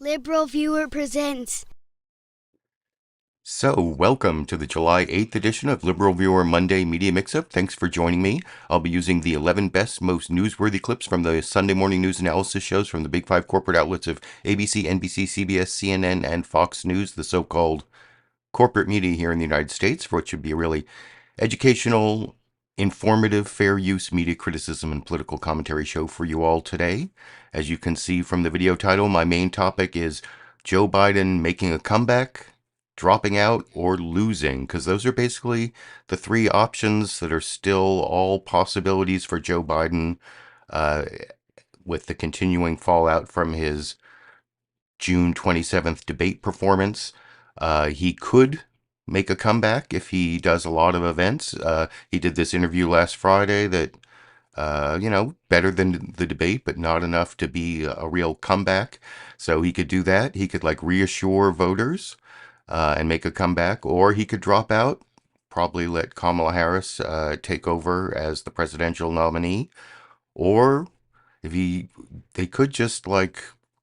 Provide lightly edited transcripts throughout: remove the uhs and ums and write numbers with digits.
LiberalViewer presents. So, welcome to the July 8th edition of LiberalViewer Monday Media Mixup. Thanks for joining me. I'll be using the 11 best, most newsworthy clips from the Sunday morning news analysis shows from the big five corporate outlets of ABC, NBC, CBS, CNN, and Fox News, the so-called corporate media here in the United States, for what should be a really educational, informative, fair use media criticism and political commentary show for you all today. As you can see from the video title, my main topic is Joe Biden making a comeback, dropping out, or losing, because those are basically the three options that are still all possibilities for Joe Biden with the continuing fallout from his June 27th debate performance. He could make a comeback if he does a lot of events. He did this interview last Friday that, better than the debate, but not enough to be a real comeback. So he could do that. He could reassure voters and make a comeback, or he could drop out, probably let Kamala Harris take over as the presidential nominee, or they could just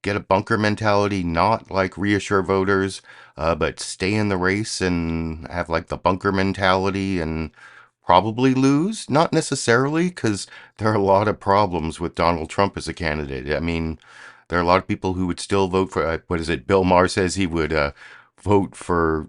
get a bunker mentality, not reassure voters, but stay in the race and have the bunker mentality and probably lose. Not necessarily, because there are a lot of problems with Donald Trump as a candidate. I mean, there are a lot of people who would still vote for, Bill Maher says he would vote for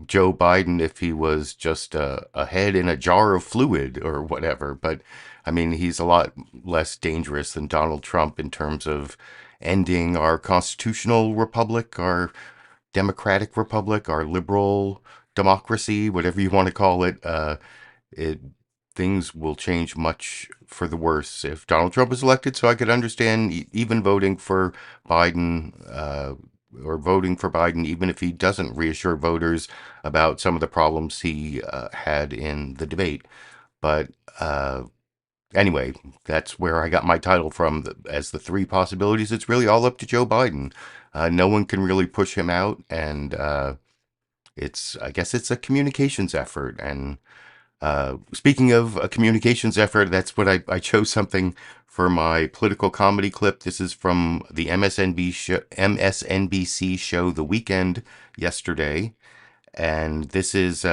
Joe Biden if he was just a head in a jar of fluid or whatever. But I mean, he's a lot less dangerous than Donald Trump in terms of ending our constitutional republic, our democratic republic, our liberal democracy, whatever you want to call it. Things will change much for the worse if Donald Trump is elected. So I could understand even voting for Biden, or voting for Biden, even if he doesn't reassure voters about some of the problems he had in the debate. But anyway, that's where I got my title from as the three possibilities. It's really all up to Joe Biden. No one can really push him out, and I guess it's a communications effort. And speaking of a communications effort, that's what I chose something for my political comedy clip. This is from the MSNBC show The Weekend yesterday, and this is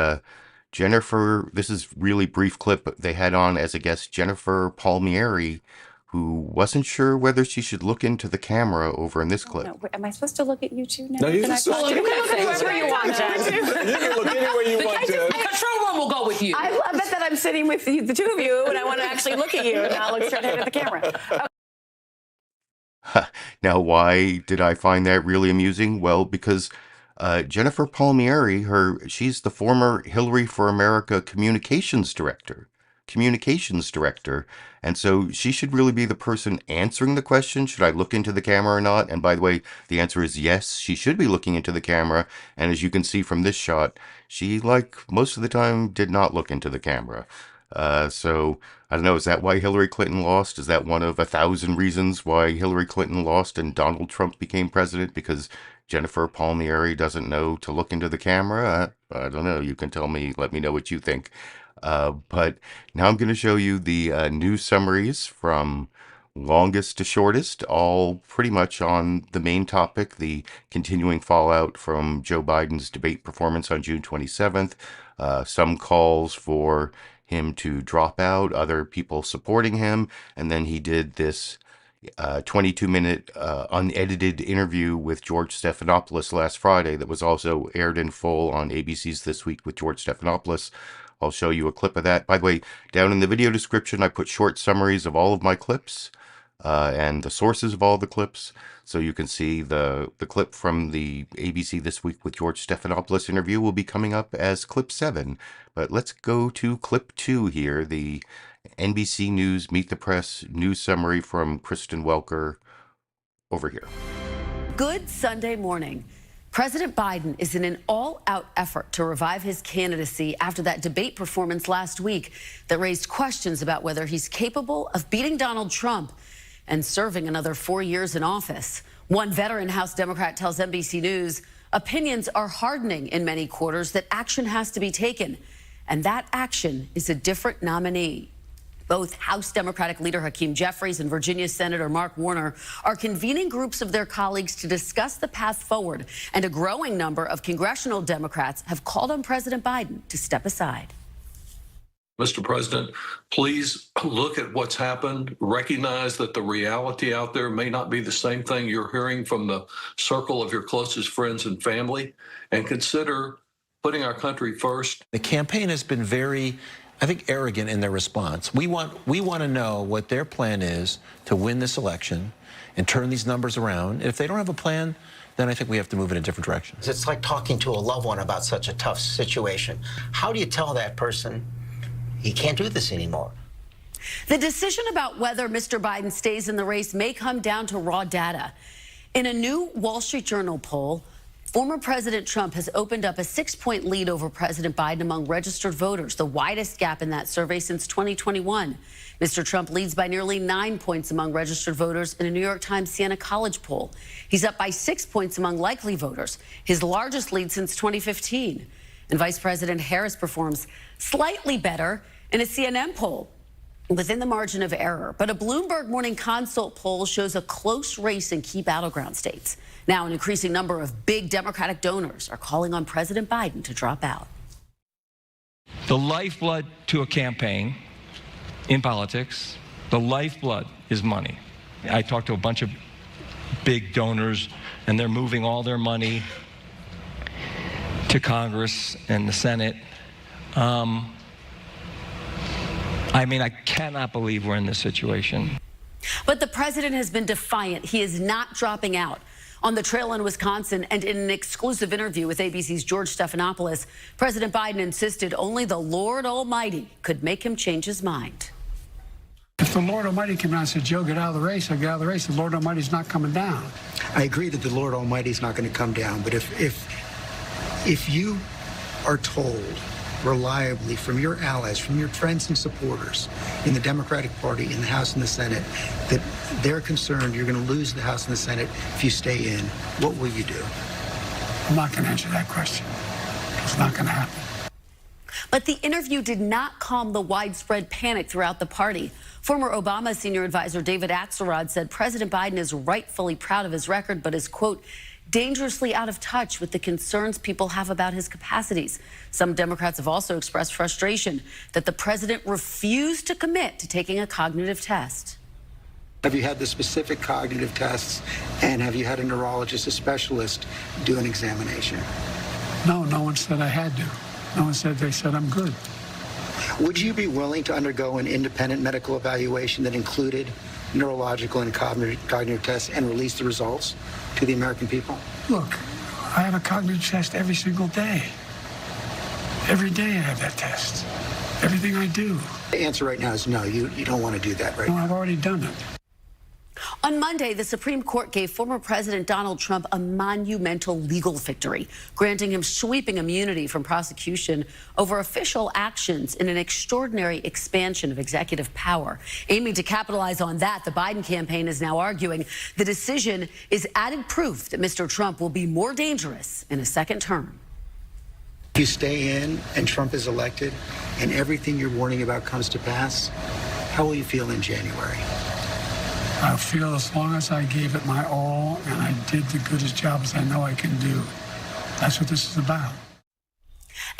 Jennifer. This is really brief clip. They had on as a guest Jennifer Palmieri, who wasn't sure whether she should look into the camera over in this clip. No, am I supposed to look at you two now? No, you can look wherever you want, Jen. You can look anywhere you want, Jen. The control room will go with you. I love it that I'm sitting with you, the two of you, and I want to actually look at you and not look straight ahead at the camera. Now, why did I find that really amusing? Well, because Jennifer Palmieri, she's the former Hillary for America communications director. And so she should really be the person answering the question, should I look into the camera or not? And by the way, the answer is yes, she should be looking into the camera. And as you can see from this shot, she, most of the time, did not look into the camera. So I don't know, is that why Hillary Clinton lost? Is that one of 1,000 reasons why Hillary Clinton lost and Donald Trump became president? Because Jennifer Palmieri doesn't know to look into the camera? I don't know. You can tell me, let me know what you think. But now I'm going to show you the news summaries from longest to shortest, all pretty much on the main topic, the continuing fallout from Joe Biden's debate performance on June 27th, some calls for him to drop out, other people supporting him, and then he did this 22-minute unedited interview with George Stephanopoulos last Friday that was also aired in full on ABC's This Week with George Stephanopoulos. I'll show you a clip of that. By the way, down in the video description, I put short summaries of all of my clips and the sources of all the clips. So you can see the clip from the ABC This Week with George Stephanopoulos interview will be coming up as clip 7. But let's go to clip 2 here, the NBC News Meet the Press news summary from Kristen Welker over here. Good Sunday morning. President Biden is in an all-out effort to revive his candidacy after that debate performance last week that raised questions about whether he's capable of beating Donald Trump and serving another 4 years in office. One veteran House Democrat tells NBC News opinions are hardening in many quarters, that action has to be taken, and that action is a different nominee. Both House Democratic leader Hakeem Jeffries and Virginia Senator Mark Warner are convening groups of their colleagues to discuss the path forward, and a growing number of congressional Democrats have called on President Biden to step aside. Mr. President, please look at what's happened. Recognize that the reality out there may not be the same thing you're hearing from the circle of your closest friends and family, and consider putting our country first. The campaign has been very, I think, arrogant in their response. We want to know what their plan is to win this election and turn these numbers around. If they don't have a plan, then I think we have to move in a different direction. It's like talking to a loved one about such a tough situation. How do you tell that person he can't do this anymore? The decision about whether Mr. Biden stays in the race may come down to raw data. In a new Wall Street Journal poll, former President Trump has opened up a 6-point lead over President Biden among registered voters, the widest gap in that survey since 2021. Mr. Trump leads by nearly 9 points among registered voters in a New York Times Siena College poll. He's up by 6 points among likely voters, his largest lead since 2015. And Vice President Harris performs slightly better in a CNN poll within the margin of error. But a Bloomberg Morning Consult poll shows a close race in key battleground states. Now, an increasing number of big Democratic donors are calling on President Biden to drop out. The lifeblood to a campaign in politics, the lifeblood is money. I talked to a bunch of big donors, and they're moving all their money to Congress and the Senate. I mean, I cannot believe we're in this situation. But the president has been defiant. He is not dropping out. On the trail in Wisconsin and in an exclusive interview with ABC's George Stephanopoulos, President Biden insisted only the Lord Almighty could make him change his mind. If the Lord Almighty came down and said, Joe, get out of the race, I'll get out of the race. The Lord Almighty's not coming down. I agree that the Lord Almighty's not going to come down, but if you are told reliably from your allies, from your friends and supporters in the Democratic Party, in the House and the Senate, that they're concerned you're going to lose the House and the Senate if you stay in, what will you do? I'm not going to answer that question. It's not going to happen. But the interview did not calm the widespread panic throughout the party. Former Obama senior advisor David Axelrod said President Biden is rightfully proud of his record, but is, quote, dangerously out of touch with the concerns people have about his capacities. Some Democrats have also expressed frustration that the president refused to commit to taking a cognitive test. Have you had the specific cognitive tests, and have you had a neurologist, a specialist, do an examination? No one said I had to. No one said, they said I'm good. Would you be willing to undergo an independent medical evaluation that included neurological and cognitive tests and release the results to the American people? Look, I have a cognitive test every single day. Every day I have that test. Everything I do. The answer right now is no, you don't want to do that right No, now. I've already done it. On Monday, the Supreme Court gave former President Donald Trump a monumental legal victory, granting him sweeping immunity from prosecution over official actions in an extraordinary expansion of executive power. Aiming to capitalize on that, the Biden campaign is now arguing the decision is added proof that Mr. Trump will be more dangerous in a second term. If you stay in and Trump is elected and everything you're warning about comes to pass, how will you feel in January? I feel as long as I gave it my all and I did the goodest job as I know I can do. That's what this is about.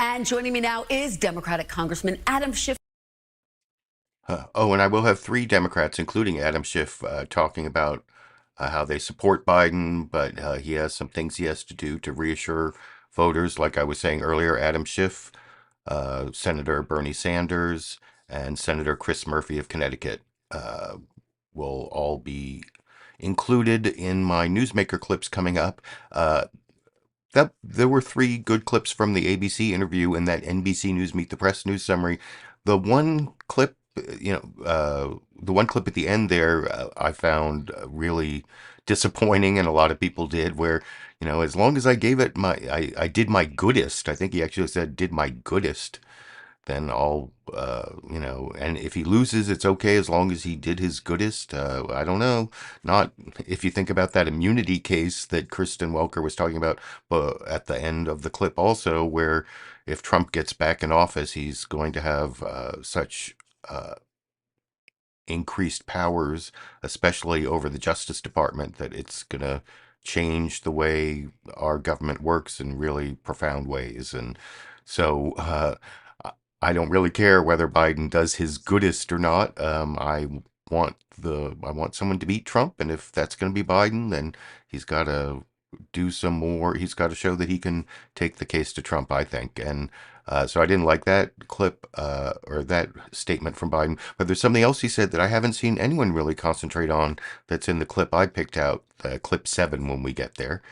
And joining me now is Democratic Congressman Adam Schiff. And I will have 3 Democrats, including Adam Schiff, talking about how they support Biden, but he has some things he has to do to reassure voters. Like I was saying earlier, Adam Schiff, Senator Bernie Sanders, and Senator Chris Murphy of Connecticut will all be included in my newsmaker clips coming up. There were 3 good clips from the ABC interview and that NBC News Meet the Press news summary. The one clip, the one clip at the end there, I found really disappointing, and a lot of people did, where, as long as I gave it I did my goodest. I think he actually said, did my goodest. Then I'll, and if he loses, it's okay as long as he did his goodest. I don't know. Not if you think about that immunity case that Kristen Welker was talking about at the end of the clip also, where if Trump gets back in office, he's going to have such increased powers, especially over the Justice Department, that it's going to change the way our government works in really profound ways. And so I don't really care whether Biden does his goodest or not. I want someone to beat Trump, and if that's going to be Biden, then he's got to do some more. He's got to show that he can take the case to Trump, I think. And so I didn't like that clip or that statement from Biden. But there's something else he said that I haven't seen anyone really concentrate on that's in the clip I picked out, clip 7 when we get there.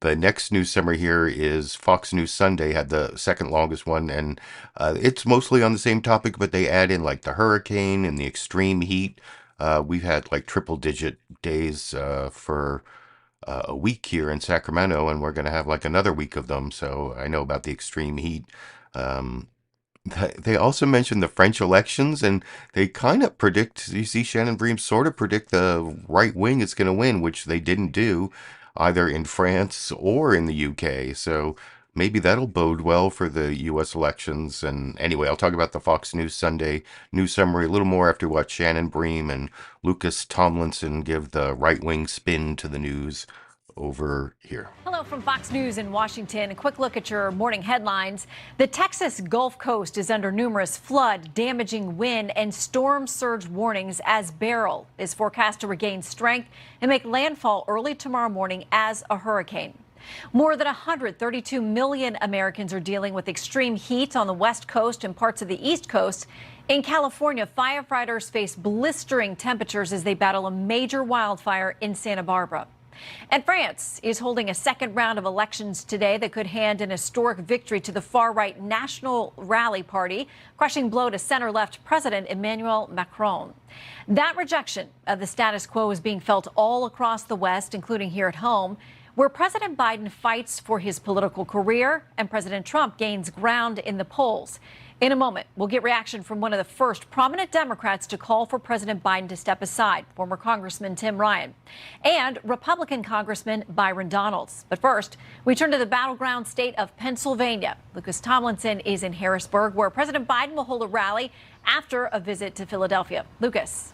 The next news summary here is Fox News Sunday had the second longest one, and it's mostly on the same topic, but they add in like the hurricane and the extreme heat. We've had like triple-digit days for a week here in Sacramento, and we're going to have like another week of them, so I know about the extreme heat. They also mentioned the French elections, and they kind of predict, you see Shannon Bream sort of predict the right wing is going to win, which they didn't do either in France or in the UK. So maybe that'll bode well for the U.S. elections. And anyway, I'll talk about the Fox News Sunday news summary a little more after what Shannon Bream and Lucas Tomlinson give the right-wing spin to the news over here. Hello from Fox News in Washington. A quick look at your morning headlines. The Texas Gulf Coast is under numerous flood, damaging wind, and storm surge warnings as Beryl is forecast to regain strength and make landfall early tomorrow morning as a hurricane. More than 132 million Americans are dealing with extreme heat on the West Coast and parts of the East Coast. In California, firefighters face blistering temperatures as they battle a major wildfire in Santa Barbara. And France is holding a second round of elections today that could hand an historic victory to the far-right National Rally Party, crushing blow to center-left President Emmanuel Macron. That rejection of the status quo is being felt all across the West, including here at home, where President Biden fights for his political career and President Trump gains ground in the polls. In a moment, we'll get reaction from one of the first prominent Democrats to call for President Biden to step aside, former Congressman Tim Ryan, and Republican Congressman Byron Donalds. But first, we turn to the battleground state of Pennsylvania. Lucas Tomlinson is in Harrisburg, where President Biden will hold a rally after a visit to Philadelphia. Lucas.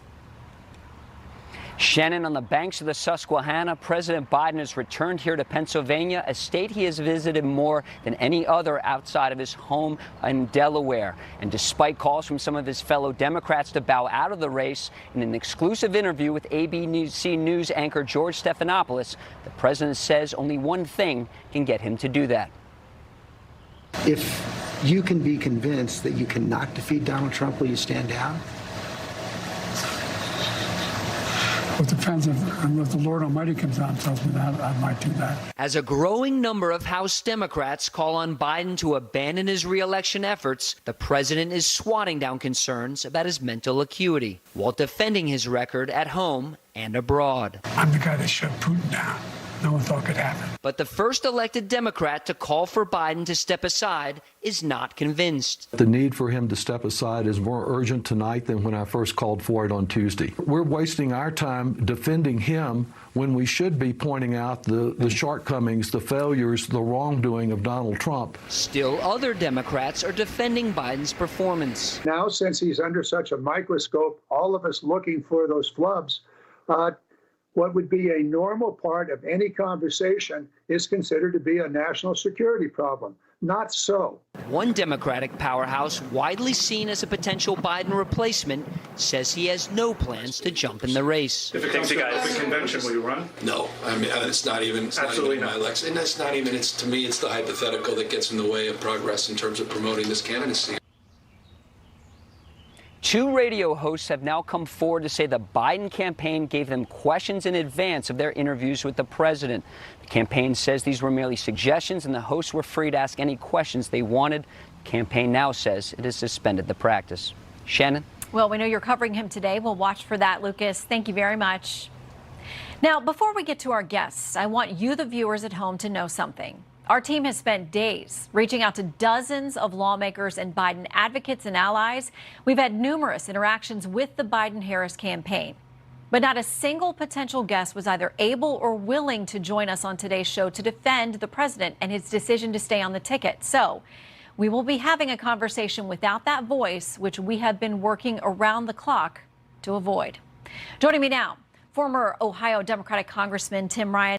Shannon, on the banks of the Susquehanna, President Biden has returned here to Pennsylvania, a state he has visited more than any other outside of his home in Delaware. And despite calls from some of his fellow Democrats to bow out of the race, in an exclusive interview with ABC News anchor George Stephanopoulos, the president says only one thing can get him to do that. If you can be convinced that you cannot defeat Donald Trump, will you stand down? It depends on what the Lord Almighty comes down and tells me that I might do that. As a growing number of House Democrats call on Biden to abandon his re-election efforts, the president is swatting down concerns about his mental acuity while defending his record at home and abroad. I'm the guy that shut Putin down. No one thought could happen. But the first elected Democrat to call for Biden to step aside is not convinced. The need for him to step aside is more urgent tonight than when I first called for it on Tuesday. We're wasting our time defending him when we should be pointing out the shortcomings, the failures, the wrongdoing of Donald Trump. Still, other Democrats are defending Biden's performance. Now, since he's under such a microscope, all of us looking for those flubs, what would be a normal part of any conversation is considered to be a national security problem. Not so. One Democratic powerhouse, widely seen as a potential Biden replacement, says he has no plans to jump in the race. If it comes to an open convention, will you run? No, I mean, it's not even my election. And that's not even, to me, it's the hypothetical that gets in the way of progress in terms of promoting this candidacy. Two radio hosts have now come forward to say the Biden campaign gave them questions in advance of their interviews with the president. The campaign says these were merely suggestions and the hosts were free to ask any questions they wanted. The campaign now says it has suspended the practice. Shannon? Well, we know you're covering him today. We'll watch for that, Lucas. Thank you very much. Now, before we get to our guests, I want you, the viewers at home, to know something. Our team has spent days reaching out to dozens of lawmakers and Biden advocates and allies. We've had numerous interactions with the Biden-Harris campaign, but not a single potential guest was either able or willing to join us on today's show to defend the president and his decision to stay on the ticket. So We will be having a conversation without that voice, which we have been working around the clock to avoid. Joining me now, former Ohio Democratic Congressman Tim Ryan.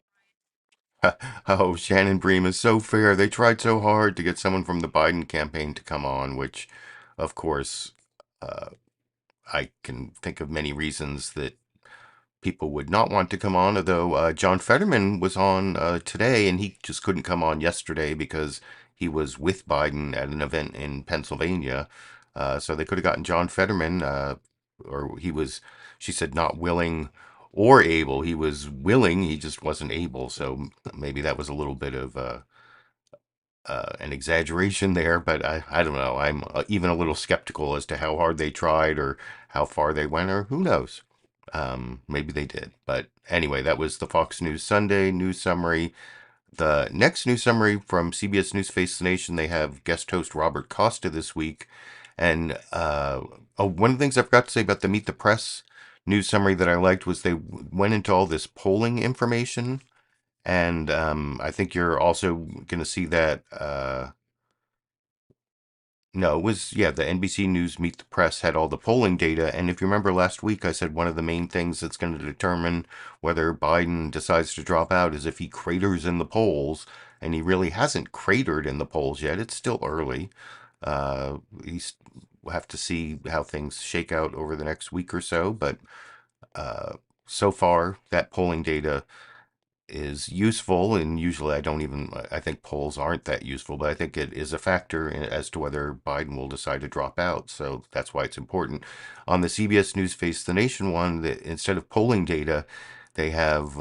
Oh, Shannon Bream is so fair. They tried so hard to get someone from the Biden campaign to come on, which, of course, I can think of many reasons that people would not want to come on, although John Fetterman was on today, and he just couldn't come on yesterday because he was with Biden at an event in Pennsylvania. So they could have gotten John Fetterman, or he was, she said, not willing or able. He was willing, he just wasn't able. So maybe that was a little bit of an exaggeration there, but I don't know. I'm even a little skeptical as to how hard they tried or how far they went, or who knows. Maybe they did. But anyway, that was the Fox News Sunday news summary. The next news summary from CBS News Face the Nation, they have guest host Robert Costa this week. And one of the things I forgot to say about the Meet the Press news summary that I liked was they went into all this polling information. And I think you're also going to see that. No, it was, yeah, the NBC News Meet the Press had all the polling data. And if you remember last week, I said one of the main things that's going to determine whether Biden decides to drop out is if he craters in the polls. And he really hasn't cratered in the polls yet. It's still early. We'll have to see how things shake out over the next week or so. But so far, that polling data is useful, and usually I think polls aren't that useful, but I think it is a factor as to whether Biden will decide to drop out. So that's why it's important. On the CBS News Face the Nation one, instead of polling data, they have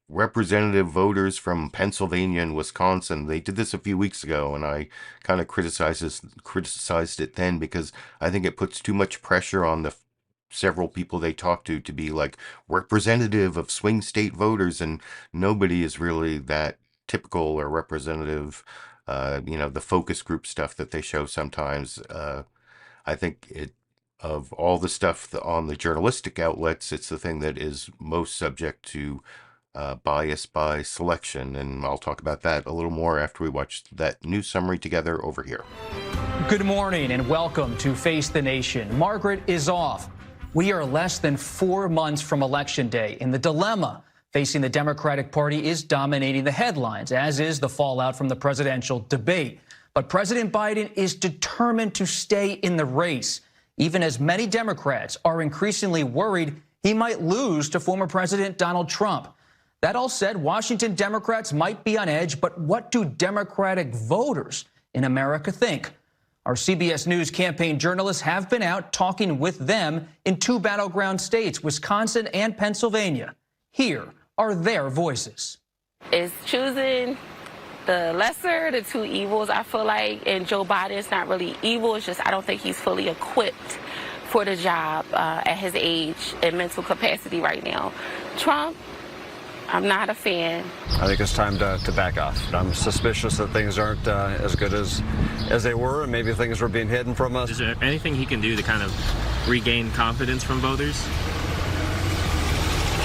representative voters from Pennsylvania and Wisconsin. They did this a few weeks ago, and I kind of criticized it then because I think it puts too much pressure on the several people they talk to be like representative of swing state voters, and nobody is really that typical or representative. The focus group stuff that they show sometimes, I think of all the stuff on the journalistic outlets, it's the thing that is most subject to bias by selection, and I'll talk about that a little more after we watch that news summary together over here. Good morning and welcome to Face the Nation. Margaret is off. We are less than 4 months from Election Day, and the dilemma facing the Democratic Party is dominating the headlines, as is the fallout from the presidential debate. But President Biden is determined to stay in the race, even as many Democrats are increasingly worried he might lose to former President Donald Trump. That all said, Washington Democrats might be on edge, but what do Democratic voters in America think? Our CBS News campaign journalists have been out talking with them in 2 battleground states, Wisconsin and Pennsylvania. Here are their voices. It's choosing the lesser, the 2 evils, I feel like. And Joe Biden is not really evil. It's just I don't think he's fully equipped for the job at his age and mental capacity right now. Trump, I'm not a fan. I think it's time to back off. I'm suspicious that things aren't as good as they were, and maybe things were being hidden from us. Is there anything he can do to kind of regain confidence from voters?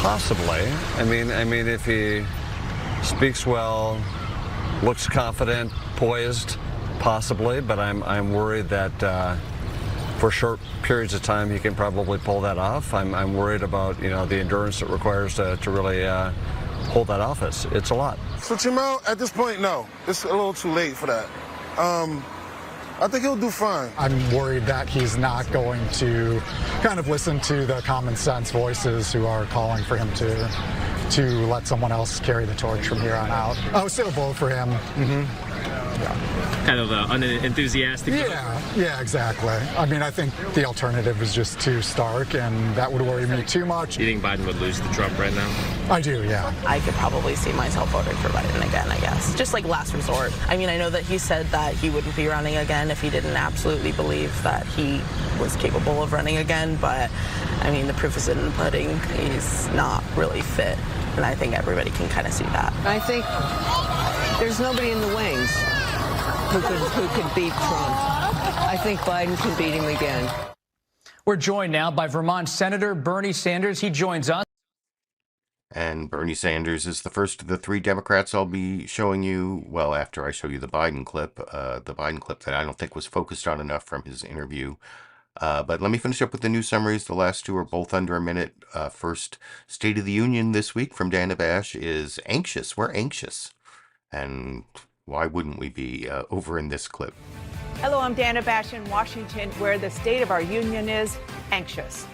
Possibly. I mean, if he speaks well, looks confident, poised, possibly. But I'm worried that for short periods of time he can probably pull that off. I'm worried about the endurance it requires to really hold that office. It's a lot. Switch him out at this point? No, it's a little too late for that. I think he'll do fine. I'm worried that he's not going to kind of listen to the common sense voices who are calling for him to let someone else carry the torch from here on out. I would still vote for him. Yeah. Kind of unenthusiastic. Yeah, exactly. I mean, I think the alternative is just too stark, and that would worry me too much. Do you think Biden would lose to Trump right now? I do, yeah. I could probably see myself voting for Biden again, I guess. Just like last resort. I mean, I know that he said that he wouldn't be running again if he didn't absolutely believe that he was capable of running again, but I mean, the proof is in the pudding. He's not really fit, and I think everybody can kind of see that. I think there's nobody in the wings who could beat Trump. I think Biden can beat him again. We're joined now by Vermont Senator Bernie Sanders. He joins us. And Bernie Sanders is the first of the three Democrats I'll be showing you, well, after I show you the Biden clip that I don't think was focused on enough from his interview. But let me finish up with the news summaries. The last two are both under a minute. First, State of the Union this week from Dana Bash is anxious. We're anxious. And why wouldn't we be over in this clip? Hello, I'm Dana Bash in Washington, where the state of our union is anxious.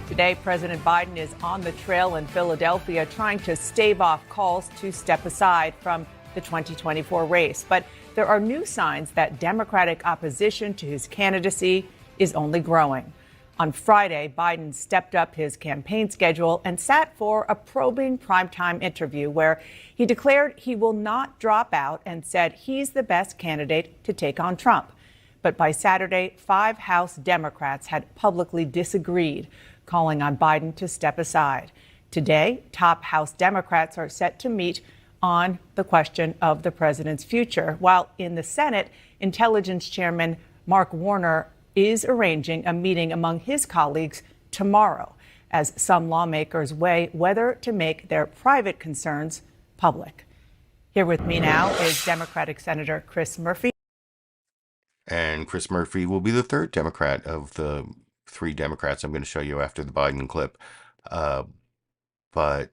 Today, President Biden is on the trail in Philadelphia trying to stave off calls to step aside from the 2024 race. But there are new signs that Democratic opposition to his candidacy is only growing. On Friday, Biden stepped up his campaign schedule and sat for a probing primetime interview where he declared he will not drop out and said he's the best candidate to take on Trump. But by Saturday, 5 House Democrats had publicly disagreed, calling on Biden to step aside. Today, top House Democrats are set to meet on the question of the president's future, while in the Senate, Intelligence Chairman Mark Warner is arranging a meeting among his colleagues tomorrow as some lawmakers weigh whether to make their private concerns public. Here with me now is Democratic Senator Chris Murphy. And Chris Murphy will be the third Democrat of the 3 Democrats I'm going to show you after the Biden clip. But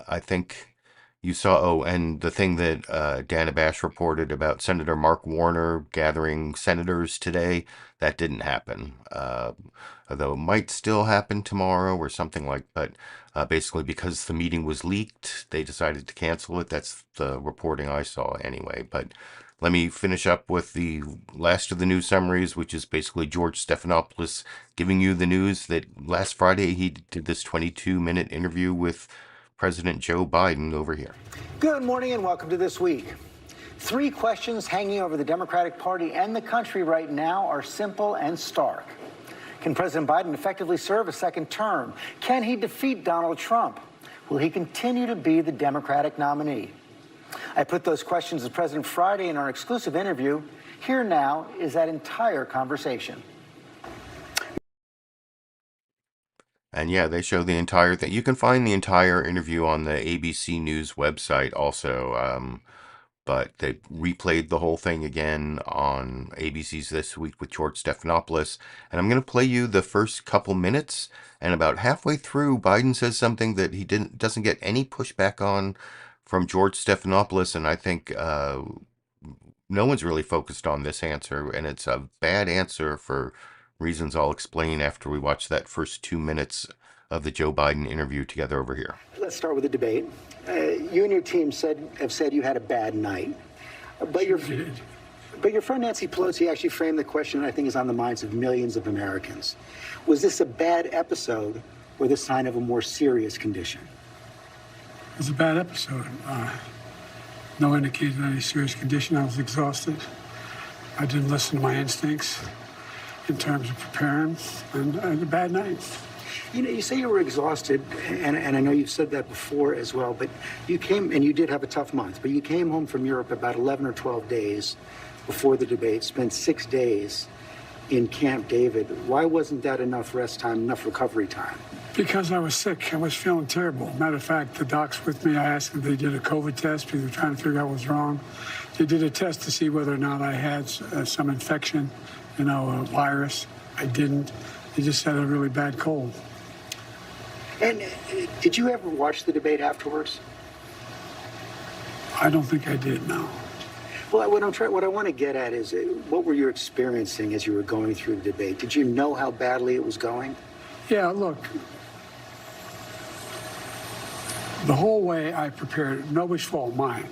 I think you saw, and the thing that Dana Bash reported about Senator Mark Warner gathering senators today, that didn't happen. Although it might still happen tomorrow or something but basically because the meeting was leaked, they decided to cancel it. That's the reporting I saw anyway. But let me finish up with the last of the news summaries, which is basically George Stephanopoulos giving you the news that last Friday he did this 22-minute interview with President Joe Biden over here. Good morning and welcome to This Week. 3 questions hanging over the Democratic Party and the country right now are simple and stark. Can President Biden effectively serve a second term? Can he defeat Donald Trump? Will he continue to be the Democratic nominee? I put those questions to President Friday in our exclusive interview. Here now is that entire conversation. And yeah, they show the entire thing. You can find the entire interview on the ABC News website also. But they replayed the whole thing again on ABC's This Week with George Stephanopoulos. And I'm going to play you the first couple minutes. And about halfway through, Biden says something that he doesn't get any pushback on from George Stephanopoulos. And I think no one's really focused on this answer. And it's a bad answer for reasons I'll explain after we watch that first 2 minutes of the Joe Biden interview together over here. Let's start with the debate. You and your team have said you had a bad night, but your friend Nancy Pelosi actually framed the question that I think is on the minds of millions of Americans. Was this a bad episode or the sign of a more serious condition? It was a bad episode. No indication of any serious condition. I was exhausted. I didn't listen to my instincts in terms of preparing, and I had a bad night. You know, you say you were exhausted, and I know you've said that before as well, but you came, and you did have a tough month, but you came home from Europe about 11 or 12 days before the debate, spent 6 days in Camp David. Why wasn't that enough rest time, enough recovery time? Because I was sick. I was feeling terrible. Matter of fact, the docs with me, I asked if they did a COVID test because they were trying to figure out what was wrong. They did a test to see whether or not I had some infection, a virus. I didn't. They just had a really bad cold. And did you ever watch the debate afterwards? I don't think I did, no. Well, what I want to get at is, what were you experiencing as you were going through the debate? Did you know how badly it was going? Yeah, look, the whole way I prepared, nobody's fault, mine.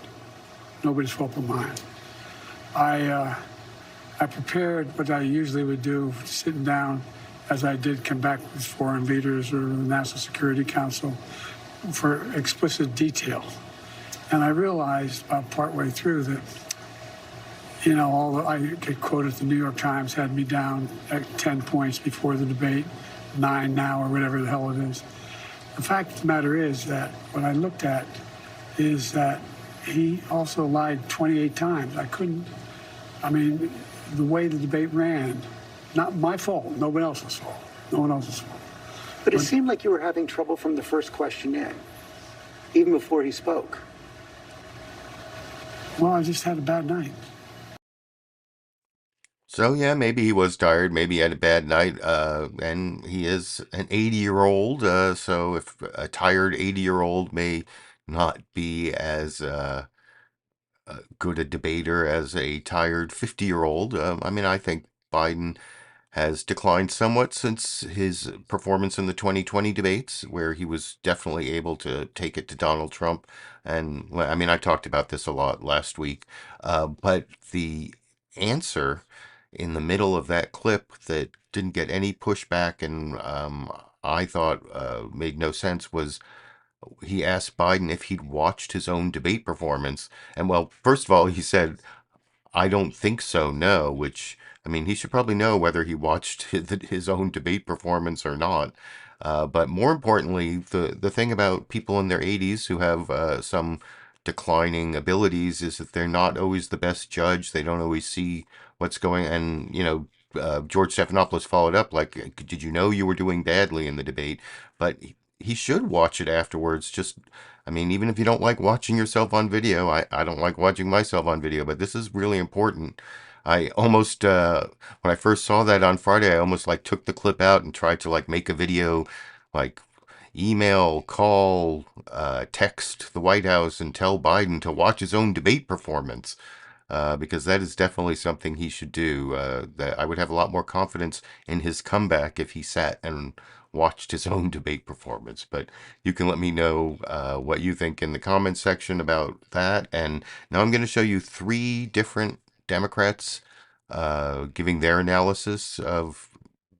Nobody's fault but mine. I prepared what I usually would do, sitting down, as I did come back with foreign leaders or the National Security Council, for explicit detail. And I realized about partway through that, I get quoted, the New York Times had me down at 10 points before the debate, 9 now, or whatever the hell it is. The fact of the matter is that what I looked at is that he also lied 28 times. The way the debate ran, not my fault, nobody else's fault. No one else's fault. But it seemed like you were having trouble from the first question in. even before he spoke? Well, I just had a bad night. So yeah, maybe he was tired, maybe he had a bad night, and he is an 80-year-old, so if a tired 80-year-old may not be as good a debater as a tired 50-year-old, I mean, I think Biden has declined somewhat since his performance in the 2020 debates, where he was definitely able to take it to Donald Trump. And I mean, I talked about this a lot last week, but the answer in the middle of that clip that didn't get any pushback and I thought made no sense was he asked Biden if he'd watched his own debate performance. And well, first of all, he said, I don't think so, no, which, I mean, he should probably know whether he watched his own debate performance or not. But more importantly, the thing about people in their 80s who have some declining abilities is that they're not always the best judge. They don't always see what's going, and, you know, George Stephanopoulos followed up, like, did you know you were doing badly in the debate? But he should watch it afterwards. Just, I mean, even if you don't like watching yourself on video, I don't like watching myself on video, but this is really important. I almost, when I first saw that on Friday, I almost like took the clip out and tried to like make a video, like email, call, text the White House and tell Biden to watch his own debate performance. Because that is definitely something he should do. That I would have a lot more confidence in his comeback if he sat and watched his own debate performance. But you can let me know what you think in the comments section about that. And now I'm going to show you 3 different Democrats giving their analysis of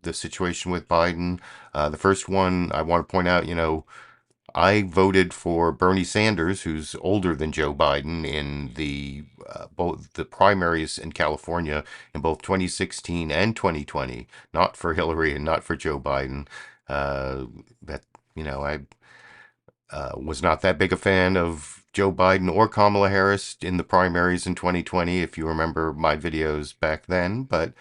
the situation with Biden. The first one I want to point out, you know, I voted for Bernie Sanders, who's older than Joe Biden, in the both the primaries in California in both 2016 and 2020. Not for Hillary and not for Joe Biden. That, you know, I was not that big a fan of Joe Biden or Kamala Harris in the primaries in 2020, if you remember my videos back then. But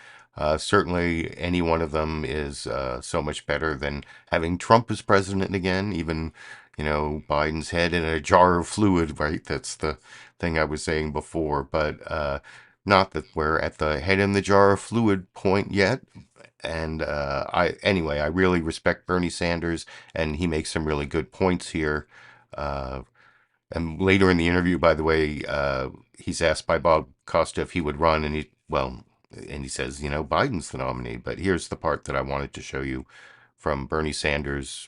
certainly any one of them is so much better than having Trump as president again. Even, you know, Biden's head in a jar of fluid, right? That's the thing I was saying before. But not that we're at the head in the jar of fluid point yet. And anyway, I really respect Bernie Sanders, and he makes some really good points here. And later in the interview, by the way, he's asked by Bob Costa if he would run, and he says, you know, Biden's the nominee. But here's the part that I wanted to show you from Bernie Sanders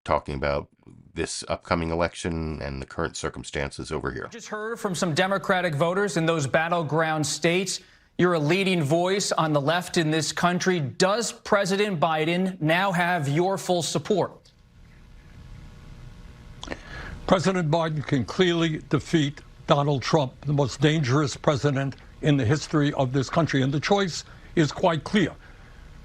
talking about this upcoming election and the current circumstances over here. Just heard from some Democratic voters in those battleground states. You're a leading voice on the left in this country. Does President Biden now have your full support? President Biden can clearly defeat Donald Trump, the most dangerous president in the history of this country. And the choice is quite clear.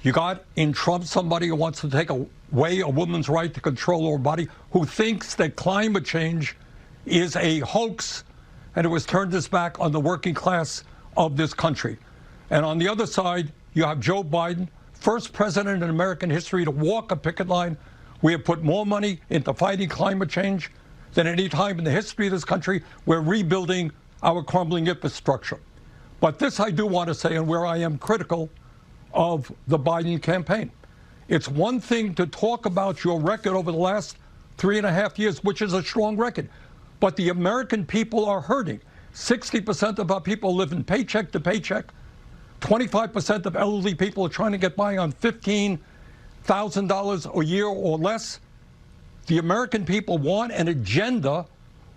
You got in Trump somebody who wants to take away a woman's right to control her body, who thinks that climate change is a hoax, and who has turned his back on the working class of this country. And on the other side, you have Joe Biden, first president in American history to walk a picket line. We have put more money into fighting climate change than any time in the history of this country. We're rebuilding our crumbling infrastructure. But this I do want to say, and where I am critical of the Biden campaign. It's one thing to talk about your record over the last 3.5 years, which is a strong record. But the American people are hurting. 60% of our people live in paycheck to paycheck. 25% of elderly people are trying to get by on $15,000 a year or less. The American people want an agenda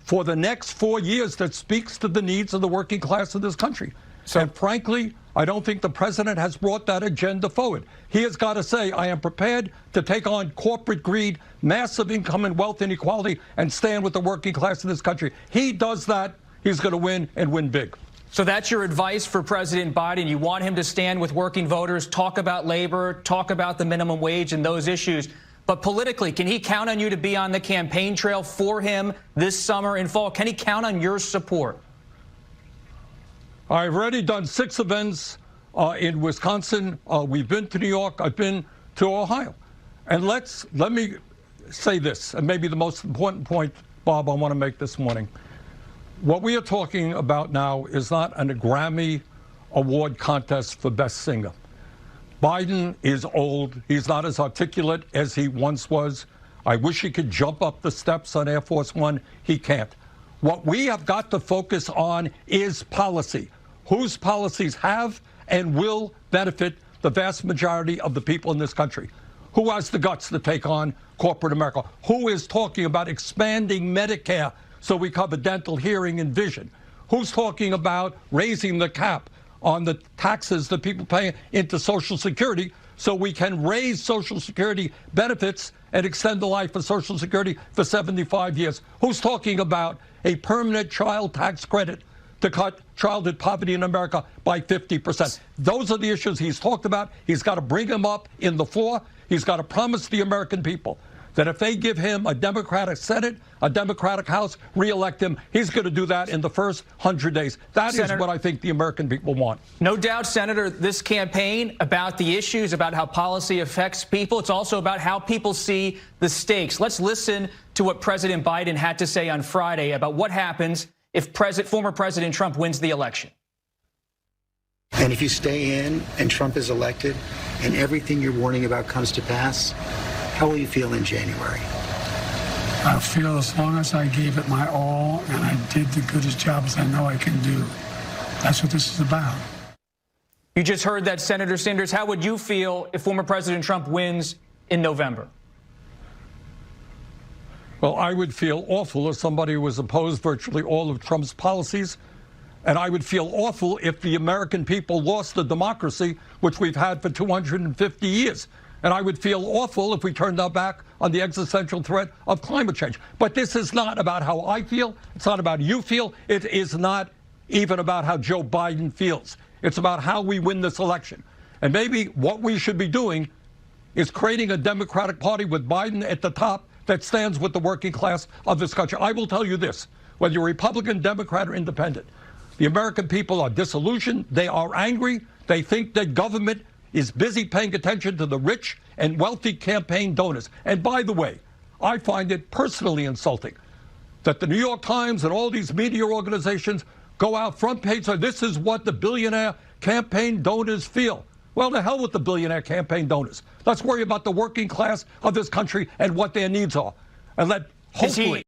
for the next 4 years that speaks to the needs of the working class of this country. And frankly, I don't think the president has brought that agenda forward. He has got to say, I am prepared to take on corporate greed, massive income and wealth inequality, and stand with the working class of this country. He does that, he's going to win, and win big. So that's your advice for President Biden. You want him to stand with working voters, talk about labor, talk about the minimum wage and those issues. But politically, can he count on you to be on the campaign trail for him this summer and fall? Can he count on your support? I've already done 6 events in Wisconsin. We've been to New York. I've been to Ohio. And let me say this, and maybe the most important point Bob, I want to make this morning. What we are talking about now is not a Grammy Award contest for Best Singer. Biden is old. He's not as articulate as he once was. I wish he could jump up the steps on Air Force One. He can't. What we have got to focus on is policy. Whose policies have and will benefit the vast majority of the people in this country? Who has the guts to take on corporate America? Who is talking about expanding Medicare so we cover dental, hearing, and vision? Who's talking about raising the cap on the taxes that people pay into Social Security so we can raise Social Security benefits and extend the life of Social Security for 75 years? Who's talking about a permanent child tax credit to cut childhood poverty in America by 50%? Those are the issues he's talked about. He's got to bring them up in the floor. He's got to promise the American people that if they give him a Democratic Senate, a Democratic House, re-elect him, he's going to do that in the first 100 days. That is what I think the American people want. No doubt, Senator, this campaign about the issues, about how policy affects people, it's also about how people see the stakes. Let's listen to what President Biden had to say on Friday about what happens if former President Trump wins the election. And if you stay in and Trump is elected and everything you're warning about comes to pass, how will you feel in January? I feel as long as I gave it my all and I did the goodest job as I know I can do. That's what this is about. You just heard that, Senator Sanders. How would you feel if former President Trump wins in November? Well, I would feel awful as somebody who has opposed virtually all of Trump's policies. And I would feel awful if the American people lost the democracy, which we've had for 250 years. And I would feel awful if we turned our back on the existential threat of climate change. But this is not about how I feel. It's not about you feel. It is not even about how Joe Biden feels. It's about how we win this election. And maybe what we should be doing is creating a Democratic Party with Biden at the top that stands with the working class of this country. I will tell you this, whether you're Republican, Democrat, or independent, the American people are disillusioned. They are angry. They think that government is busy paying attention to the rich and wealthy campaign donors. And by the way, I find it personally insulting that the New York Times and all these media organizations go out front page, so this is what the billionaire campaign donors feel. Well, to hell with the billionaire campaign donors. Let's worry about the working class of this country and what their needs are. And let, hopefully...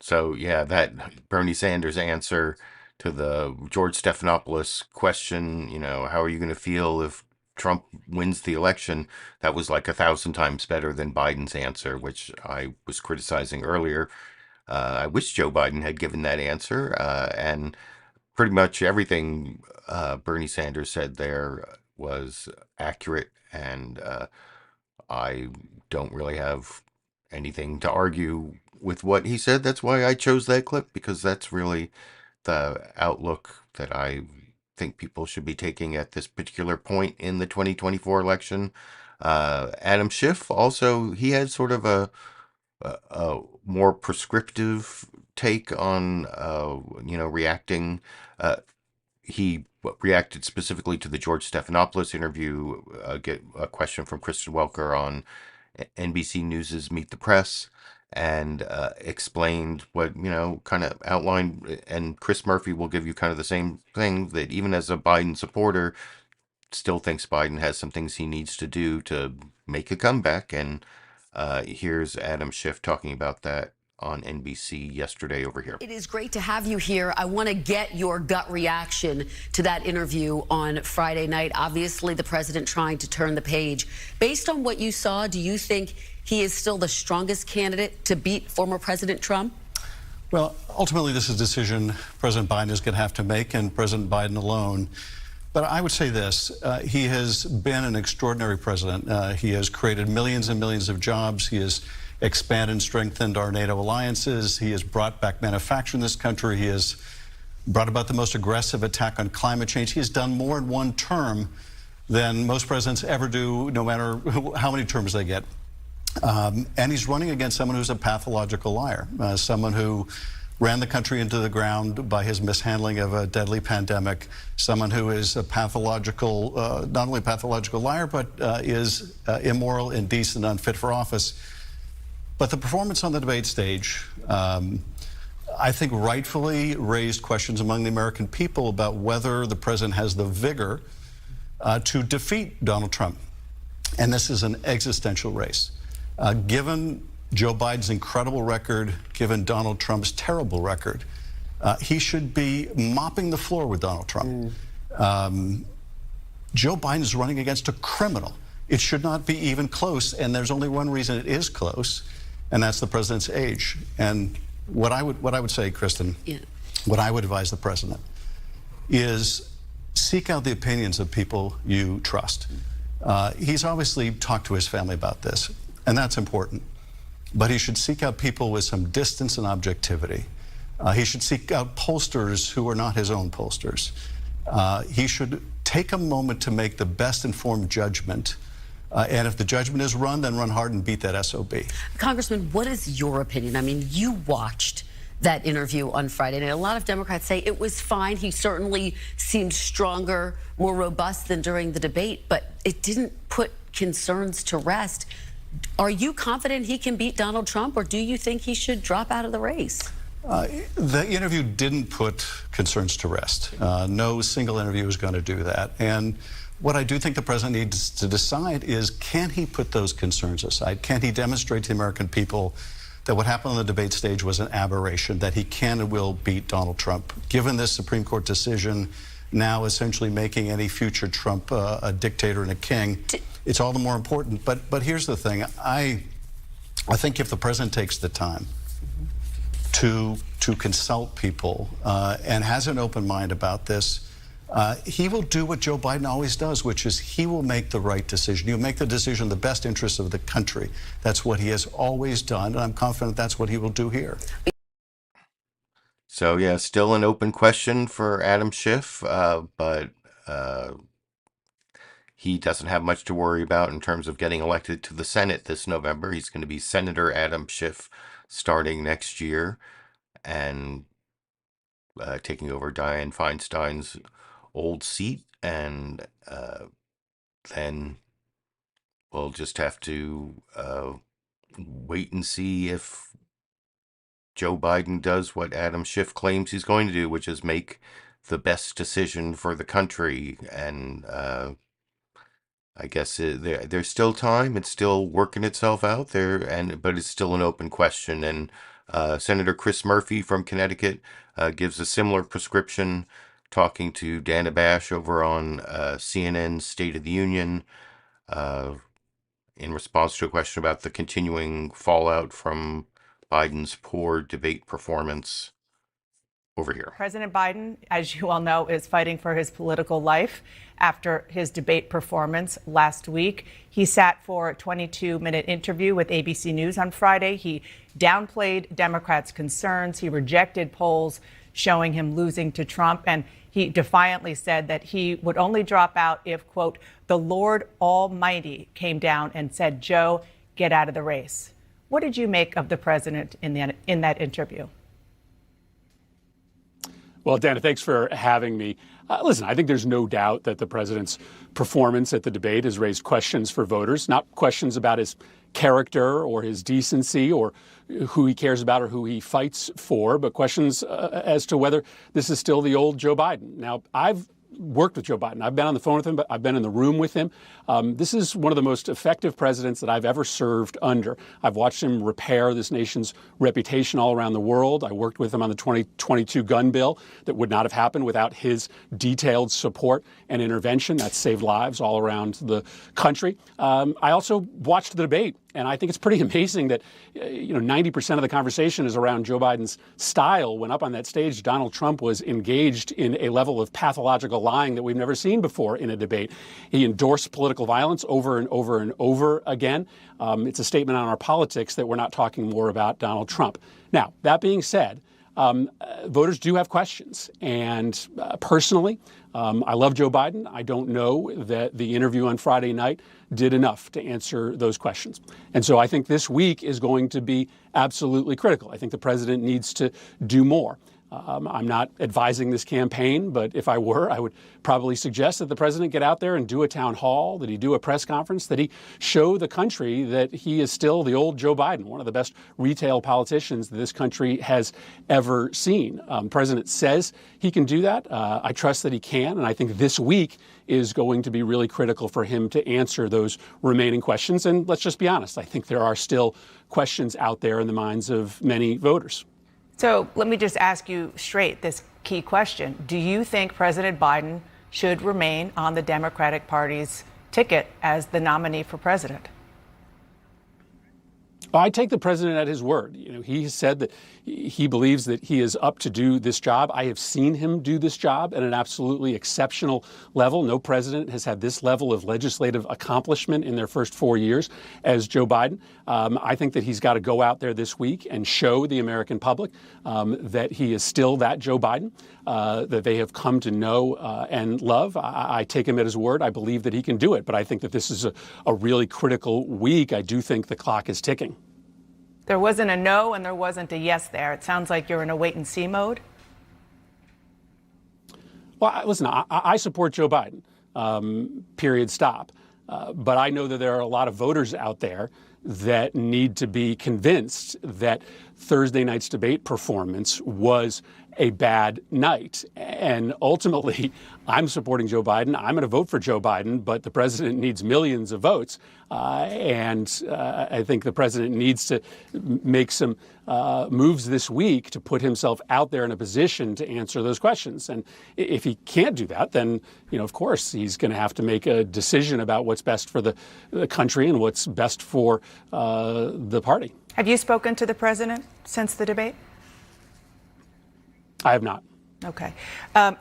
So, yeah, that Bernie Sanders answer to the George Stephanopoulos question, you know, how are you going to feel if Trump wins the election? That was like 1,000 times better than Biden's answer, which I was criticizing earlier. I wish Joe Biden had given that answer. And pretty much everything Bernie Sanders said there was accurate. And I don't really have anything to argue with what he said. That's why I chose that clip, because that's really the outlook that I think people should be taking at this particular point in the 2024 election. Adam Schiff also, he had sort of a more prescriptive take on, reacting. He reacted specifically to the George Stephanopoulos interview, get a question from Kristen Welker on NBC News's Meet the Press, and explained what, kind of outlined, and Chris Murphy will give you kind of the same thing, that even as a Biden supporter, still thinks Biden has some things he needs to do to make a comeback. And here's Adam Schiff talking about that on NBC yesterday over here. It is great to have you here. I want to get your gut reaction to that interview on Friday night. Obviously, the president trying to turn the page. Based on what you saw, do you think he is still the strongest candidate to beat former President Trump? Well, ultimately, this is a decision President Biden is going to have to make, and President Biden alone. But I would say this, he has been an extraordinary president. He has created millions and millions of jobs. He has expanded and strengthened our NATO alliances. He has brought back manufacturing in this country. He has brought about the most aggressive attack on climate change. He has done more in one term than most presidents ever do, no matter how many terms they get. And he's running against someone who's a pathological liar, someone who ran the country into the ground by his mishandling of a deadly pandemic, someone who is a pathological, not only a pathological liar, but is immoral, indecent, unfit for office. But the performance on the debate stage, I think rightfully raised questions among the American people about whether the president has the vigor to defeat Donald Trump. And this is an existential race. Given Joe Biden's incredible record, given Donald Trump's terrible record, he should be mopping the floor with Donald Trump. Joe Biden is running against a criminal. It should not be even close, and there's only one reason it is close, and that's the president's age. And what I would say, Kristen, what I would advise the president is seek out the opinions of people you trust. He's obviously talked to his family about this, and that's important. But he should seek out people with some distance and objectivity. He should seek out pollsters who are not his own pollsters. He should take a moment to make the best informed judgment. And if the judgment is run, then run hard and beat that SOB. Congressman, what is your opinion? I mean, you watched that interview on Friday, and a lot of Democrats say it was fine. He certainly seemed stronger, more robust than during the debate, but it didn't put concerns to rest. Are you confident he can beat Donald Trump, or do you think he should drop out of the race? The interview didn't put concerns to rest. No single interview is going to do that. And what I do think the president needs to decide is, can he put those concerns aside? Can he demonstrate to the American people that what happened on the debate stage was an aberration, that he can and will beat Donald Trump? Given this Supreme Court decision now essentially making any future Trump a dictator and a king, it's all the more important. But here's the thing. I think if the president takes the time to consult people and has an open mind about this, he will do what Joe Biden always does, which is he will make the right decision. He'll make the decision in the best interest of the country. That's what he has always done, and I'm confident that's what he will do here. So, yeah, still an open question for Adam Schiff, but he doesn't have much to worry about in terms of getting elected to the Senate this November. He's going to be Senator Adam Schiff starting next year and taking over Dianne Feinstein's old seat, and then we'll just have to wait and see if Joe Biden does what Adam Schiff claims he's going to do, which is make the best decision for the country. And I guess there's still time. It's still working itself out there, but it's still an open question. And Senator Chris Murphy from Connecticut gives a similar prescription, talking to Dana Bash over on CNN's State of the Union in response to a question about the continuing fallout from Biden's poor debate performance. Over here. President Biden, as you all know, is fighting for his political life after his debate performance last week. He sat for a 22-minute interview with ABC News on Friday. He downplayed Democrats' concerns. He rejected polls showing him losing to Trump. And he defiantly said that he would only drop out if, quote, the Lord Almighty came down and said, Joe, get out of the race. What did you make of the president in that interview? Well, Dana, thanks for having me. Listen, I think there's no doubt that the president's performance at the debate has raised questions for voters, not questions about his character or his decency or who he cares about or who he fights for, but questions as to whether this is still the old Joe Biden. Now, I've worked with Joe Biden. I've been on the phone with him, but I've been in the room with him. This is one of the most effective presidents that I've ever served under. I've watched him repair this nation's reputation all around the world. I worked with him on the 2022 gun bill that would not have happened without his detailed support and intervention. That saved lives all around the country. I also watched the debate. And I think it's pretty amazing that, 90% of the conversation is around Joe Biden's style. When up on that stage, Donald Trump was engaged in a level of pathological lying that we've never seen before in a debate. He endorsed political violence over and over and over again. It's a statement on our politics that we're not talking more about Donald Trump. Now, that being said, voters do have questions. And personally, I love Joe Biden. I don't know that the interview on Friday night did enough to answer those questions. And so I think this week is going to be absolutely critical. I think the president needs to do more. I'm not advising this campaign, but if I were, I would probably suggest that the president get out there and do a town hall, that he do a press conference, that he show the country that he is still the old Joe Biden, one of the best retail politicians that this country has ever seen. The president says he can do that. I trust that he can, and I think this week is going to be really critical for him to answer those remaining questions. And let's just be honest, I think there are still questions out there in the minds of many voters. So let me just ask you straight this key question. Do you think President Biden should remain on the Democratic Party's ticket as the nominee for president? I take the president at his word. He has said that he believes that he is up to do this job. I have seen him do this job at an absolutely exceptional level. No president has had this level of legislative accomplishment in their first 4 years as Joe Biden. I think that he's got to go out there this week and show the American public that he is still that Joe Biden, that they have come to know and love. I take him at his word. I believe that he can do it. But I think that this is a really critical week. I do think the clock is ticking. There wasn't a no and there wasn't a yes there. It sounds like you're in a wait and see mode. Well, listen, I support Joe Biden, period, stop. But I know that there are a lot of voters out there that need to be convinced that Thursday night's debate performance was a bad night. And ultimately, I'm supporting Joe Biden. I'm going to vote for Joe Biden, but the president needs millions of votes. I think the president needs to make some moves this week to put himself out there in a position to answer those questions. And if he can't do that, then, of course, he's going to have to make a decision about what's best for the country and what's best for the party. Have you spoken to the president since the debate? I have not. Okay.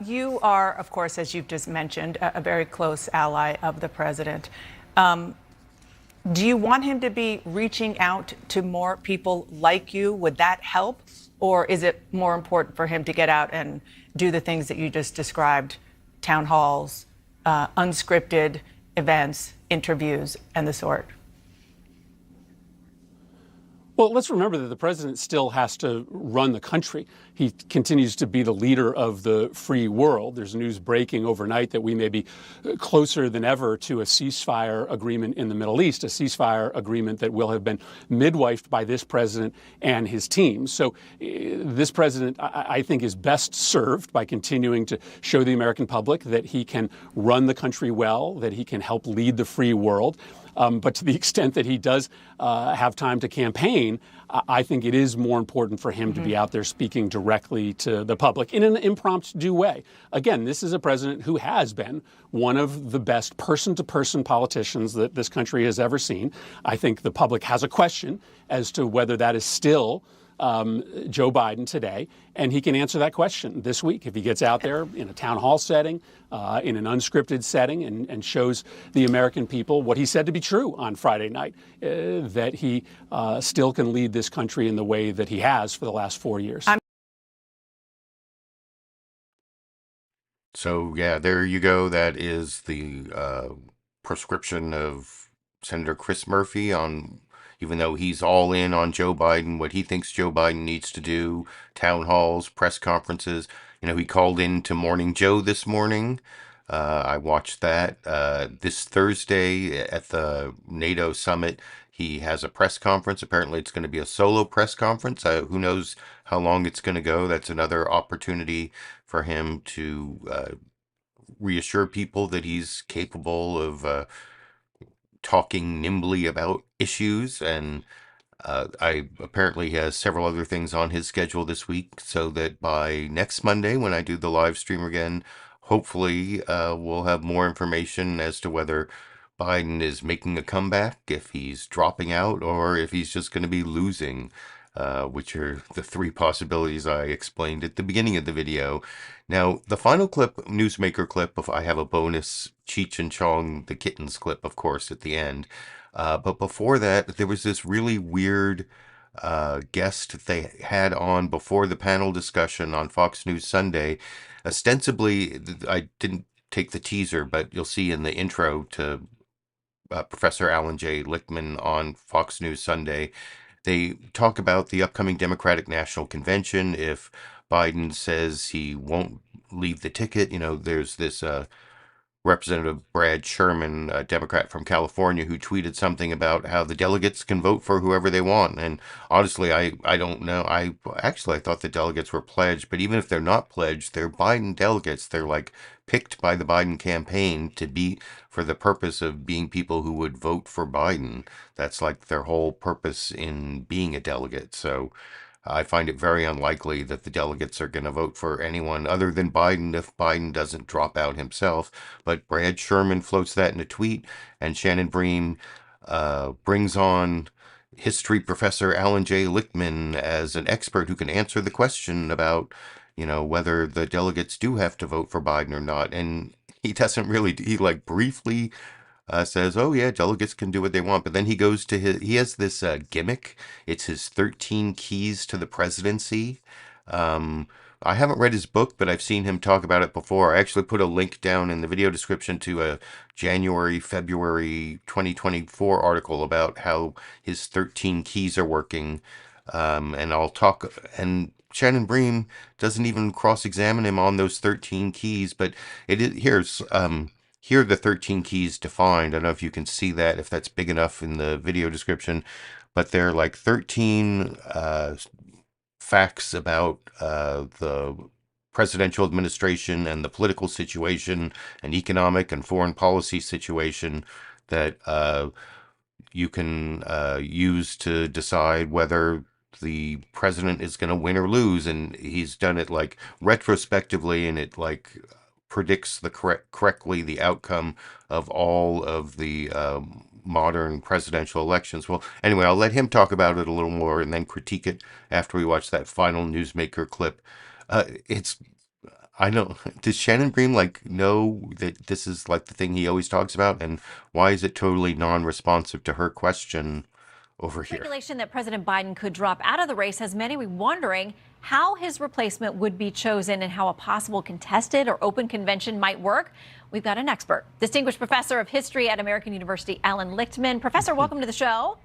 You are, of course, as you've just mentioned, a very close ally of the president. Do you want him to be reaching out to more people like you? Would that help? Or is it more important for him to get out and do the things that you just described, town halls, unscripted events, interviews, and the sort? Well, let's remember that the president still has to run the country. He continues to be the leader of the free world. There's news breaking overnight that we may be closer than ever to a ceasefire agreement in the Middle East, a ceasefire agreement that will have been midwifed by this president and his team. So this president, I think, is best served by continuing to show the American public that he can run the country well, that he can help lead the free world. But to the extent that he does have time to campaign, I think it is more important for him to be out there speaking directly to the public in an impromptu way. Again, this is a president who has been one of the best person-to-person politicians that this country has ever seen. I think the public has a question as to whether that is still Joe Biden today, and he can answer that question this week if he gets out there in a town hall setting, in an unscripted setting, and shows the American people what he said to be true on Friday night, that he still can lead this country in the way that he has for the last 4 years. So, yeah, there you go. That is the prescription of Senator Chris Murphy on, even though he's all in on Joe Biden, what he thinks Joe Biden needs to do, town halls, press conferences. He called in to Morning Joe this morning. I watched that. This Thursday at the NATO summit, he has a press conference. Apparently it's going to be a solo press conference. Who knows how long it's going to go. That's another opportunity for him to reassure people that he's capable of talking nimbly about issues, and I apparently has several other things on his schedule this week, so that by next Monday when I do the live stream again, hopefully we'll have more information as to whether Biden is making a comeback, if he's dropping out, or if he's just going to be losing, which are the three possibilities I explained at the beginning of the video. Now, the final clip, Newsmaker clip, if I have a bonus Cheech and Chong, the kittens clip, of course, at the end. But before that, there was this really weird guest they had on before the panel discussion on Fox News Sunday. Ostensibly, I didn't take the teaser, but you'll see in the intro to Professor Allan J Lichtman on Fox News Sunday they talk about the upcoming Democratic National Convention. If Biden says he won't leave the ticket, there's this Representative Brad Sherman, a Democrat from California, who tweeted something about how the delegates can vote for whoever they want. And honestly, I don't know. I thought the delegates were pledged, but even if they're not pledged, they're Biden delegates. They're like picked by the Biden campaign to be for the purpose of being people who would vote for Biden. That's like their whole purpose in being a delegate. So I find it very unlikely that the delegates are going to vote for anyone other than Biden if Biden doesn't drop out himself. But Brad Sherman floats that in a tweet, and Shannon Bream brings on history professor Allan J Lichtman as an expert who can answer the question about, whether the delegates do have to vote for Biden or not. And he doesn't really, he like briefly says, oh yeah, delegates can do what they want. But then he goes to he has this gimmick. It's his 13 keys to the presidency. I haven't read his book, but I've seen him talk about it before. I actually put a link down in the video description to a February 2024 article about how his 13 keys are working. And I'll talk, and Shannon Bream doesn't even cross-examine him on those 13 keys, but here are the 13 keys defined. I don't know if you can see that, if that's big enough in the video description, but they're like 13 facts about the presidential administration and the political situation and economic and foreign policy situation that you can use to decide whether the president is going to win or lose. And he's done it like retrospectively, and it like predicts correctly the outcome of all of the modern presidential elections. Well, anyway, I'll let him talk about it a little more and then critique it after we watch that final newsmaker clip. Does Shannon Bream know that this is like the thing he always talks about, and why is it totally non-responsive to her question over here? Speculation that President Biden could drop out of the race has many wondering how his replacement would be chosen and how a possible contested or open convention might work. We've got an expert, distinguished professor of history at American University, Allan Lichtman. Professor, welcome to the show.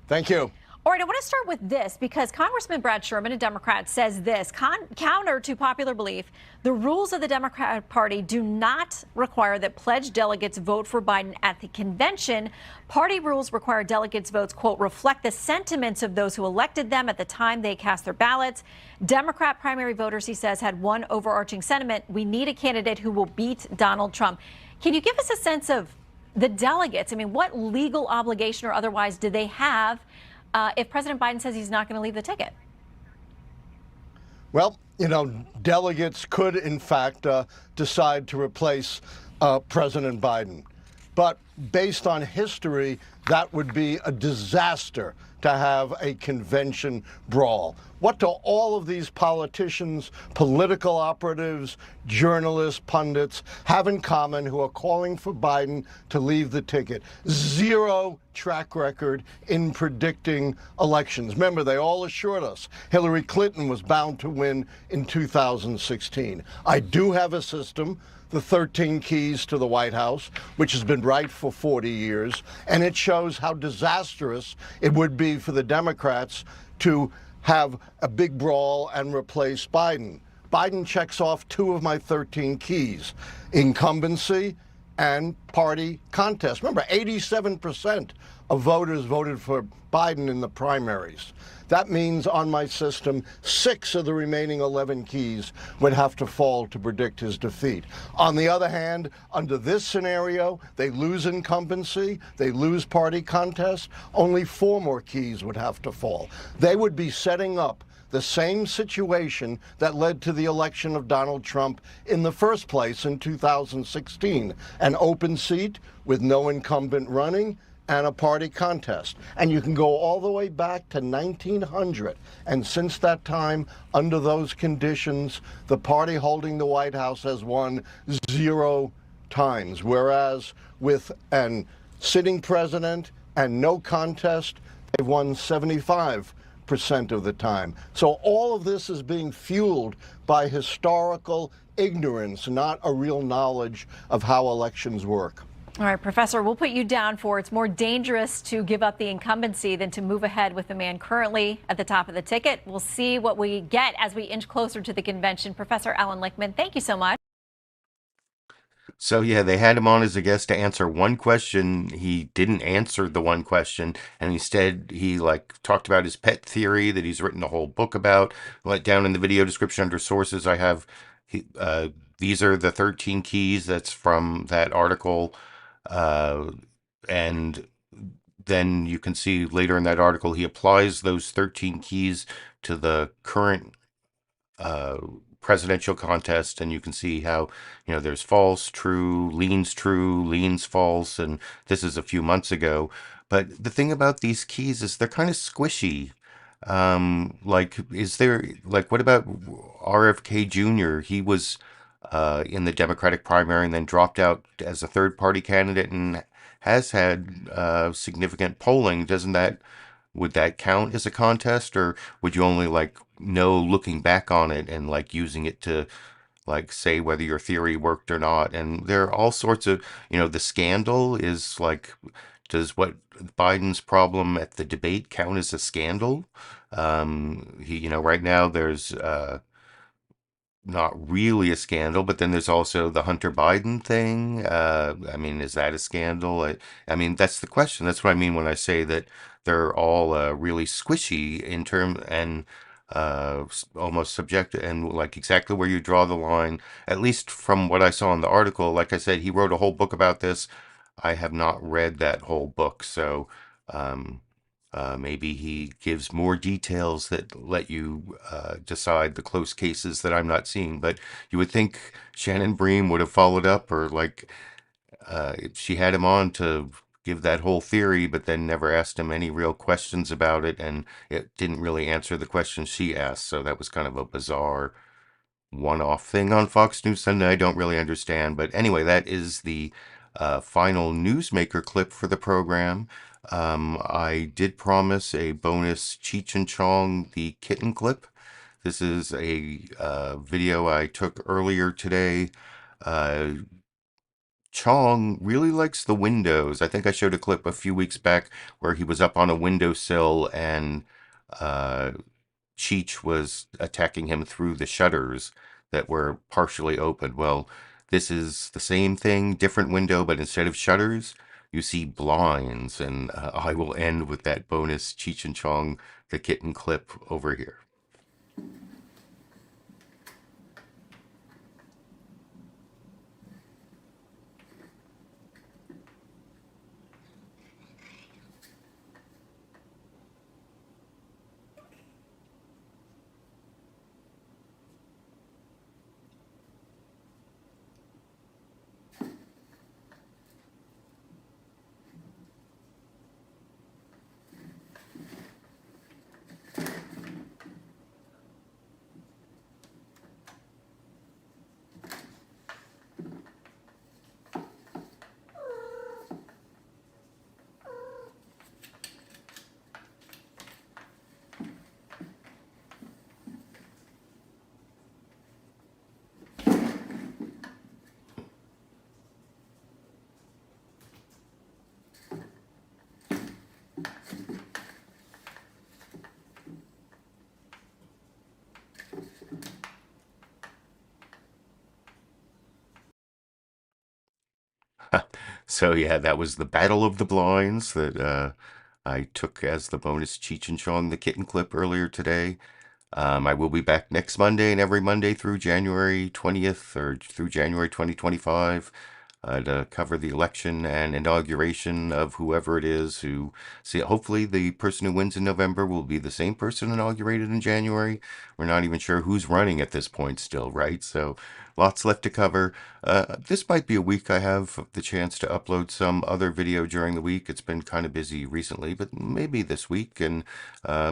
Thank you. All right, I want to start with this because Congressman Brad Sherman, a Democrat, says this, counter to popular belief, the rules of the Democratic Party do not require that pledged delegates vote for Biden at the convention. Party rules require delegates' votes, quote, reflect the sentiments of those who elected them at the time they cast their ballots. Democrat primary voters, he says, had one overarching sentiment. We need a candidate who will beat Donald Trump. Can you give us a sense of the delegates? I mean, what legal obligation or otherwise do they have if President Biden says he's not going to leave the ticket? Well, delegates could, in fact, decide to replace President Biden. But based on history, that would be a disaster to have a convention brawl. What do all of these politicians, political operatives, journalists, pundits have in common who are calling for Biden to leave the ticket? Zero track record in predicting elections. Remember, they all assured us Hillary Clinton was bound to win in 2016. I do have a system, the 13 keys to the White House, which has been right for 40 years, and it shows how disastrous it would be for the Democrats to have a big brawl and replace Biden. Biden checks off two of my 13 keys, incumbency and party contest. Remember, 87% of voters voted for Biden in the primaries. That means on my system, 6 of the remaining 11 keys would have to fall to predict his defeat. On the other hand, under this scenario, they lose incumbency, they lose party contest, only 4 more keys would have to fall. They would be setting up the same situation that led to the election of Donald Trump in the first place in 2016, an open seat with no incumbent running and a party contest. And you can go all the way back to 1900. And since that time, under those conditions, the party holding the White House has won 0 times. Whereas with an sitting president and no contest, they've won 75% of the time. So all of this is being fueled by historical ignorance, not a real knowledge of how elections work. All right, Professor, we'll put you down for it's more dangerous to give up the incumbency than to move ahead with the man currently at the top of the ticket. We'll see what we get as we inch closer to the convention. Professor Allan Lichtman, thank you so much. So yeah, they had him on as a guest to answer one question. He didn't answer the one question, and instead he talked about his pet theory that he's written a whole book about. Let down in the video description under sources, I have these are the 13 keys. That's from that article, and then you can see later in that article he applies those 13 keys to the current presidential contest, and you can see how there's false, true, leans false, and this is a few months ago. But the thing about these keys is they're kind of squishy. Is there what about RFK Jr.? He was in the Democratic primary and then dropped out as a third party candidate and has had significant polling. Would that count as a contest, or would you only know looking back on it and using it to say whether your theory worked or not? And there are all sorts of, the scandal is does what Biden's problem at the debate count as a scandal? Right now there's not really a scandal, but then there's also the Hunter Biden thing. Is that a scandal? That's the question. That's what I mean when I say that they're all really squishy in term and almost subjective, and exactly where you draw the line, at least from what I saw in the article. Like I said, he wrote a whole book about this. I have not read that whole book, so maybe he gives more details that let you decide the close cases that I'm not seeing. But you would think Shannon Bream would have followed up, or she had him on to give that whole theory, but then never asked him any real questions about it, and it didn't really answer the questions she asked. So that was kind of a bizarre one-off thing on Fox News Sunday. I don't really understand. But anyway, that is the final newsmaker clip for the program. I did promise a bonus Cheech and Chong the kitten clip. This is a video I took earlier today. Chong really likes the windows. I think I showed a clip a few weeks back where he was up on a windowsill and Cheech was attacking him through the shutters that were partially open. Well, this is the same thing, different window, but instead of shutters, you see blinds. And I will end with that bonus Cheech and Chong the kitten clip over here. So yeah, that was the Battle of the Blinds that I took as the bonus Cheech and Chong the kitten clip earlier today. I will be back next Monday and every Monday through January 20th or through January 2025 to cover the election and inauguration of whoever it is who, see, hopefully the person who wins in November will be the same person inaugurated in January. We're not even sure who's running at this point still, right? So lots left to cover. This might be a week I have the chance to upload some other video during the week. It's been kind of busy recently, but maybe this week, and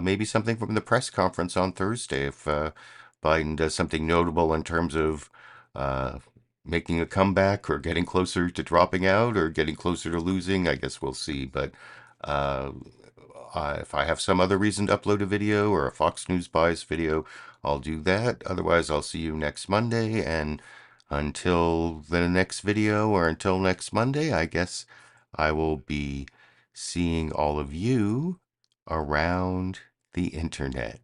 maybe something from the press conference on Thursday if Biden does something notable in terms of making a comeback or getting closer to dropping out or getting closer to losing. I guess we'll see. But if I have some other reason to upload a video or a Fox News bias video, I'll do that. Otherwise, I'll see you next Monday. And until the next video or until next Monday, I guess I will be seeing all of you around the internet.